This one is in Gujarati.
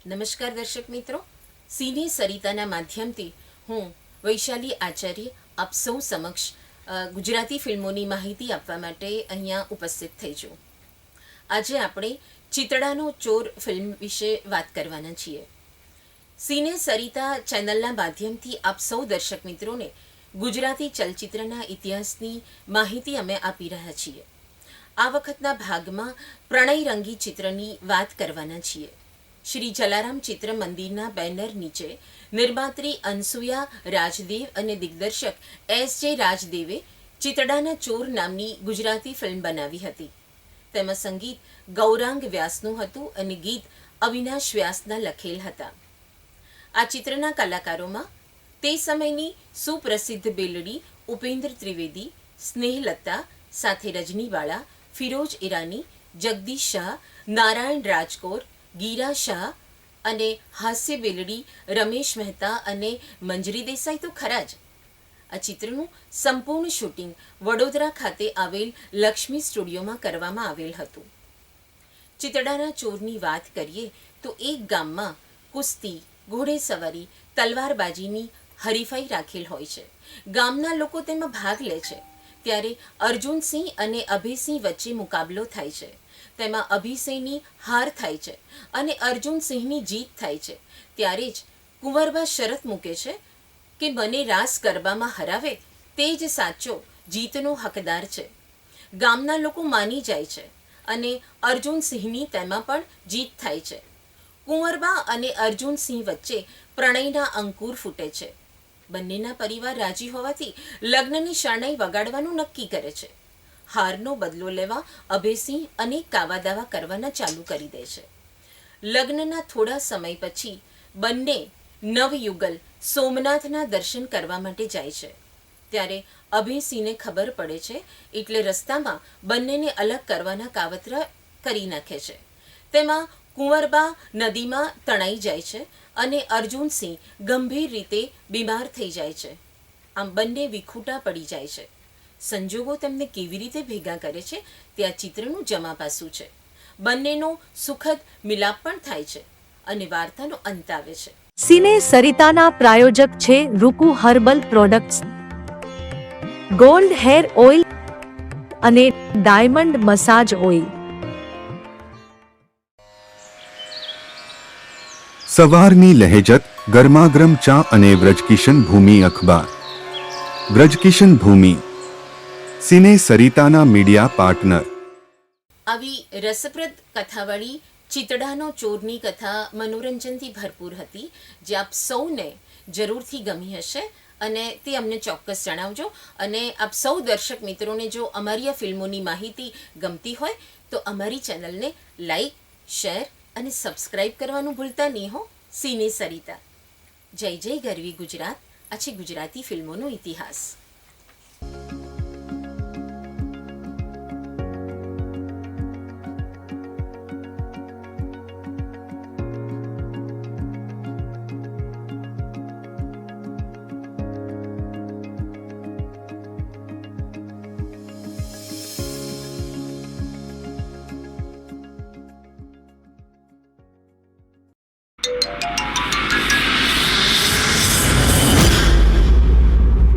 નમસ્કાર દર્શક મિત્રો, સિને સરિતાના માધ્યમથી હું વૈશાલી આચાર્ય આપ સૌ સમક્ષ ગુજરાતી ફિલ્મોની માહિતી આપવા માટે અહીંયા ઉપસ્થિત થઈ છું. આજે આપણે ચિતડાનો ચોર ફિલ્મ વિશે વાત કરવાના છીએ. સિને સરિતા ચેનલના માધ્યમથી આપ સૌ દર્શક મિત્રોને ગુજરાતી ચલચિત્રના ઇતિહાસની માહિતી અમે આપી રહ્યા છીએ. આ વખતના ભાગમાં પ્રણય રંગી ચિત્રની વાત કરવાના છીએ. શ્રી જલારામ ચિત્ર મંદિરના બેનર નીચે નિર્માત્રી અનસુયા રાજદેવ અને દિગ્દર્શક S.J. રાજદેવે ચિતડાના ચોર નામની ગુજરાતી ફિલ્મ બનાવી હતી. તેમાં સંગીત ગૌરાંગ વ્યાસનું હતું અને ગીત અવિનાશ વ્યાસના લખેલ હતા. આ ચિત્રના કલાકારોમાં તે સમયની સુપ્રસિદ્ધ બેલડી ઉપેન્દ્ર ત્રિવેદી, સ્નેહલતા સાથે રજનીવાળા, ફિરોજ ઈરાની, જગદીશ શાહ, નારાયણ રાજકોર, ગીરા શાહ અને હાસ્ય બેલડી રમેશ મહેતા અને મંજરી દેસાઈ તો ખરા જ. આ ચિત્રનું સંપૂર્ણ શૂટિંગ વડોદરા ખાતે આવેલ લક્ષ્મી સ્ટુડિયોમાં કરવામાં આવેલ હતું. ચિતડાના ચોરની વાત કરીએ તો એક ગામમાં કુસ્તી, ઘોડેસવારી, તલવારબાજીની હરીફાઈ રાખેલ હોય છે. ગામના લોકો તેમાં ભાગ લે છે. ત્યારે અર્જુનસિંહ અને અભયસિંહ વચ્ચે મુકાબલો થાય છે. તેમાં અભિસિંહની હાર થાય છે અને અર્જુનસિંહની જીત થાય છે. ત્યારે જ કુંવરબા શરત મૂકે છે કે મને રાસ ગરબામાં હરાવે તે જ સાચો જીતનો હકદાર છે. ગામના લોકો માની જાય છે અને અર્જુનસિંહની તેમાં પણ જીત થાય છે. કુંવરબા અને અર્જુનસિંહ વચ્ચે પ્રણયના અંકુર ફૂટે છે. બંનેના પરિવાર રાજી હોવાથી લગ્નની શરણાઈ વગાડવાનું નક્કી કરે છે. હારનો બદલો લેવા અભયસિંહ અનેક કાવાદાવા કરવાના ચાલુ કરી દે છે. લગ્નના થોડા સમય પછી બંને નવયુગલ સોમનાથના દર્શન કરવા માટે જાય છે. ત્યારે અભયસિંહને ખબર પડે છે એટલે રસ્તામાં બંનેને અલગ કરવાના કાવતરા કરી નાખે છે. તેમાં કુંવરબા નદીમાં તણાઈ જાય છે અને અર્જુનસિંહ ગંભીર રીતે બીમાર થઈ જાય છે. આમ બંને વિખૂટા પડી જાય છે. સંજોગો તેમને કેવી રીતે ભેગા કરે છે તે આ ચિત્રનું જમા પાસું છે. બંનેનો સુખદ મિલાપ પણ થાય છે અને વાર્તાનો અંત આવે છે. સિને સરિતાના પ્રાયોજક છે Ruku herbal products, gold hair oil અને ડાયમંડ મસાજ ઓઇલ. સવારની લહેજત, ગરમાગરમ ચા અને વ્રજકિશન ભૂમિ અખબાર. વ્રજકિશન ભૂમિ, સિને સરિતાના મીડિયા પાર્ટનર. આવી રસપ્રદ કથાવાળી ચિતડાનો ચોરની કથા મનોરંજનથી ભરપૂર હતી, જે આપ સૌને જરૂરથી ગમી હશે અને તે અમને ચોક્કસ જણાવજો. અને આપ સૌ દર્શક મિત્રોને જો અમારી આ ફિલ્મોની માહિતી ગમતી હોય તો અમારી ચેનલને લાઈક, શેર અને સબસ્ક્રાઈબ કરવાનું ભૂલતા નહીં હો. સિને સરિતા. જય જય ગરવી ગુજરાત. આ છે ગુજરાતી ફિલ્મોનો ઇતિહાસ.